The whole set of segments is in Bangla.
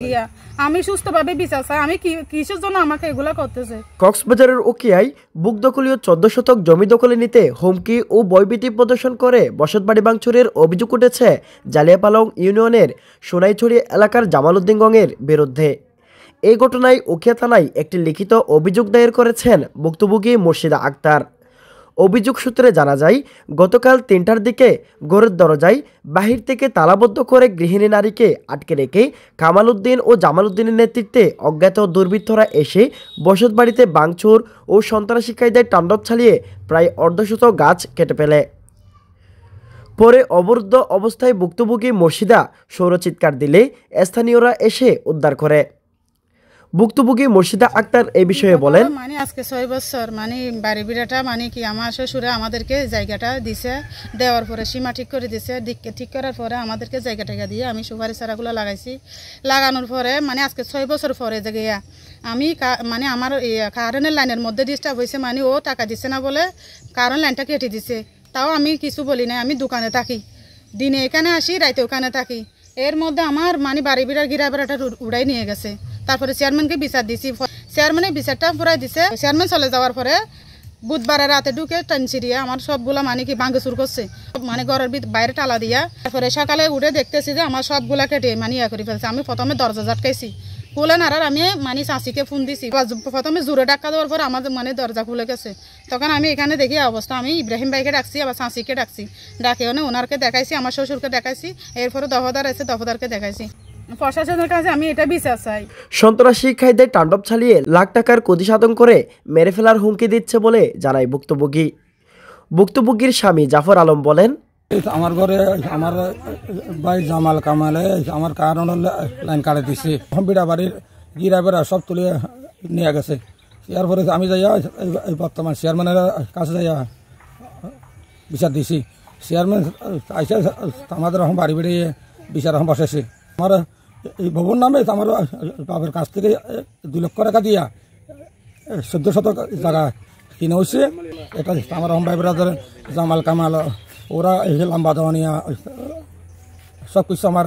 কিয়া আমি সুস্থভাবে বিচার চাই আমি কিসের জন্য আমাকে এগুলা করতেছে কক্সবাজারের উখিয়ায় বুকদখলীয় 14 শতক জমি দখলে নিতে হুমকি ও ভয়ভীতি প্রদর্শন করে বসতবাড়ি ভাঙচুরের অভিযোগ উঠেছে জালিয়াপালং ইউনিয়নের সোনাইছড়ি এলাকার জামাল উদ্দিন গংয়ের বিরুদ্ধে। এই ঘটনায় উখিয়া থানায় একটি লিখিত অভিযোগ দায়ের করেছেন ভুক্তভোগী মুর্শিদা আক্তার। অভিযোগ সূত্রে জানা যায়, গতকাল ৩টার দিকে ঘরের দরজায় বাহির থেকে তালাবদ্ধ করে গৃহিণী নারীকে আটকে রেখে কামাল উদ্দিন ও জামাল উদ্দিনের নেতৃত্বে অজ্ঞাত দুর্বৃত্তরা এসে বসতবাড়িতে ভাঙচুর ও সন্ত্রাসী কায়দায় তাণ্ডব চালিয়ে প্রায় অর্ধশত গাছ কেটে ফেলে। পরে অবরুদ্ধ অবস্থায় ভুক্তভোগী মুর্শিদা সৌরচিৎকার দিলে স্থানীয়রা এসে উদ্ধার করে। ভুক্তভোগী মুর্শিদা আক্তার এই বিষয়ে বলেন, মানে আজকে 6 বছর মানে বাড়ি বিড়াটা মানে কি আমার শ্বশুরে আমাদেরকে জায়গাটা দিছে, দেওয়ার পরে সীমা ঠিক করে দিছে, দিককে ঠিক করার পরে আমাদেরকে জায়গাটা দিয়ে আমি সুপারি চারাগুলো লাগাইছি। লাগানোর পরে মানে আজকে 6 বছর পরে যে গিয়া আমি মানে আমার কারেন্টের লাইনের মধ্যে ডিস্টার্ব হয়েছে, মানে ও টাকা দিচ্ছে না বলে কারেন্ট লাইনটা কেটে দিছে। তাও আমি কিছু বলি না, আমি দোকানে থাকি, দিনে এখানে আসি, রাতে ওখানে থাকি। এর মধ্যে আমার মানে বাড়ি বিড়ার গিরা বেড়াটা উড়াই নিয়ে গেছে। তারপরে চেয়ারম্যানকে বিচার দিছি, চেয়ারম্যানের বিচারটা পুরাই দিছে। চেয়ারম্যান চলে যাওয়ার পরে বুধবারে রাতে ঢুকে টানছিরিয়া আমার সবগুলা মানে কি ভাঙচুর করছে, মানে ঘরের বাইরে টালা দিয়া। তারপরে সকালে উঠে দেখতেছি যে আমার সবগুলা কেটে মানে ইয়া করে ফেলছে। আমি প্রথমে দরজা ঝাটকাইছি, খুলে নাড়ার আমি মানে চাষিকে ফোন দিছি। প্রথমে জোরে ডাক্কা দেওয়ার পর আমার মানে দরজা খুলে গেছে। তখন আমি এখানে দেখি অবস্থা, আমি ইব্রাহিম ভাইকে ডাকছি, আবার চাষিকে ডাকছি, ডাকে ওনারকে দেখাইছি, আমার শ্বশুরকে দেখাইছি, এরপরে দফাদার আছে দফাদারকে দেখাইছি। প্রশাসনের কাছে আমি এটা বিচার চাই। সন্ত্রাসী কায়দায় তাণ্ডব চালিয়ে লাখ টাকার ক্ষতি সাধন করে মেরে ফেলার হুমকি দিচ্ছে বলে জানায় ভুক্তভোগী। ভুক্তভোগীর স্বামী জাফর আলম বলেন, আমার ঘরে আমার ভাই জামাল কামালে আমার কারণ লাইন কাটে দিচ্ছে, বিড়া বাড়ির গিরা বেড়া সব তুলে নিয়ে গেছে। এরপরে আমি যাইয়া বর্তমান চেয়ারম্যানের কাছে যাইয়া বিচার দিছি। চেয়ারম্যান আইসা আমাদের বাড়ি বেড়িয়ে বিচার বসেছে। আমার এই ভবন নামে আমার বাবার কাছ থেকে 2 লক্ষ টাকা দিয়া 14 শতক জায়গা কিনে হয়েছে। এটা আমার ভাই ব্রাদার জামাল কামাল ওরা লম্বা ধনিয়া সব কিছু আমার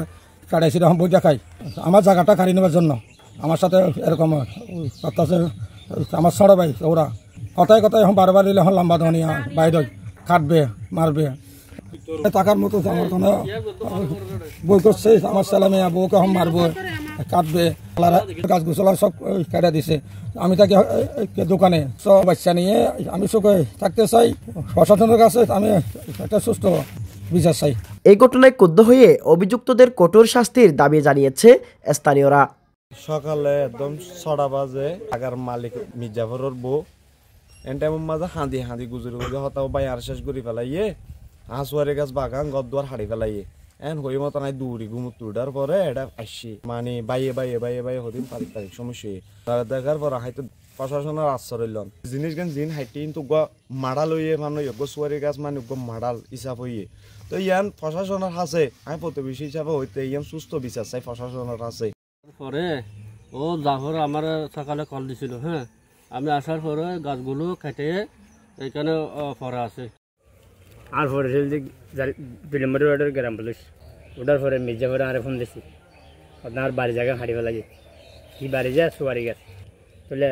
কাটাইছি, এরকম বই দেখাই আমার জায়গাটা কাড়ি নেওয়ার জন্য। আমার সাথে এরকম করতেছে আমার ছোট ভাই, ওরা কথায় কথায় এখন বারবার দিলে এখন লম্বা ধনিয়া বাইরে কাটবে মারবে। টাকার মতো আমার কোনো বই করছে, আমার ছেলে মেয়ে বউকে এখন মারবো কাটবে, গাছ গোছলা সব কেটে দিছে। আমি তাকে দোকানে সব বাচ্চা নিয়ে আমি সুখে থাকতে চাই। প্রশাসনের কাছে আমি একটা সুস্থ বিচার চাই। এই ঘটনায় ক্ষুব্ধ হয়ে অভিযুক্তদের কঠোর শাস্তির দাবি জানিয়েছে স্থানীয়রা। সকালে একদম 6টা বাজে আগার মালিক মির্জাফরের বউ এন টাইমের মাঝে হাঁদি গুজরি হতাও বাই আর শেষ করে ফেলাইয়ে হাঁসুয়ারি গাছ বাগান গদ্দার হাড়ি ফেলাইয়ে এন হই মতো নাই দৌড়ি ঘুমুর তুড়ার পরে এটা আসছি মানে বাইয়ে হদিন তারিখ সমস্যা তারা দেখার পর হয়তো প্রশাসনের আশ্রয় লন জিনিস গান জিন হাইটি কিন্তু মাড়াল হইয়ে মানে সুয়ারি গাছ মানে মাড়াল হিসাব হইয়ে তো ইয়ান প্রশাসনের হাসে আমি প্রতিবেশী হিসাবে হইতে ইয়ান সুস্থ বিচার চাই প্রশাসনের হাসে। পরে ও জাফর আমার সকালে কল দিছিল, হ্যাঁ আমি আসার পরে গাছগুলো কেটে এখানে পড়া আছে। আর পরে 2 নম্বর ওয়ার্ডের গ্রাম পুলিশ ওটার পরে মির্জাপুরে আরে ফোন দিছি, আপনার বাড়ি জায়গা হাঁড়ি ফেলা যায় কি বাড়ি যায় সুয়ারি গাছ তাহলে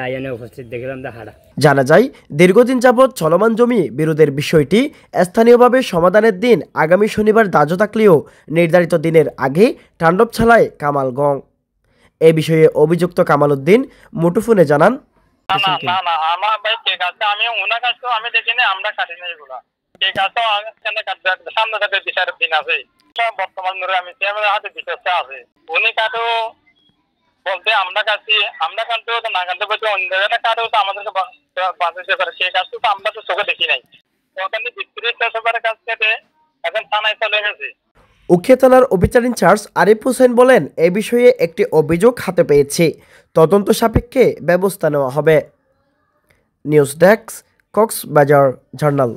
আয়ানে উপস্থিত দেখলাম হাড়া। জানা যায়, দীর্ঘদিন যাবৎ চলমান জমি বিরোধের বিষয়টি স্থানীয়ভাবে সমাধানের দিন আগামী শনিবার ধার্য থাকলেও নির্ধারিত দিনের আগে তাণ্ডব চালায় কামাল গং। এ বিষয়ে অভিযুক্ত কামাল উদ্দিন মুঠোফোনে জানান, আমার ভাই কে কাছে আমি ওনার কাছে আমি দেখিনি, আমরা কাটি নাই এগুলা কে কাছে সামনে থেকে বিচারের দিন আছে বর্তমান আমি চেয়ারম্যানের হাতে বিচারটা আছে। উনি কাটো বলতে আমরা কাছি আমরা কাটতে হতো না কাটতে পারছি অন্য জায়গাটা কাটেও তো আমাদেরকে বাঁচাতে পারে, সে কাজটা তো আমরা তো চোখে দেখি নাই। ওখানে বিক্রির কাছ থেকে এখন থানায় চলে গেছে। উখিয়া থানার অফিসার ইনচার্জ আরিফ হোসেন বলেন, এ বিষয়ে একটি অভিযোগ হাতে পেয়েছে, তদন্ত সাপেক্ষে ব্যবস্থা নেওয়া হবে। News desk, Cox's Bazar journal.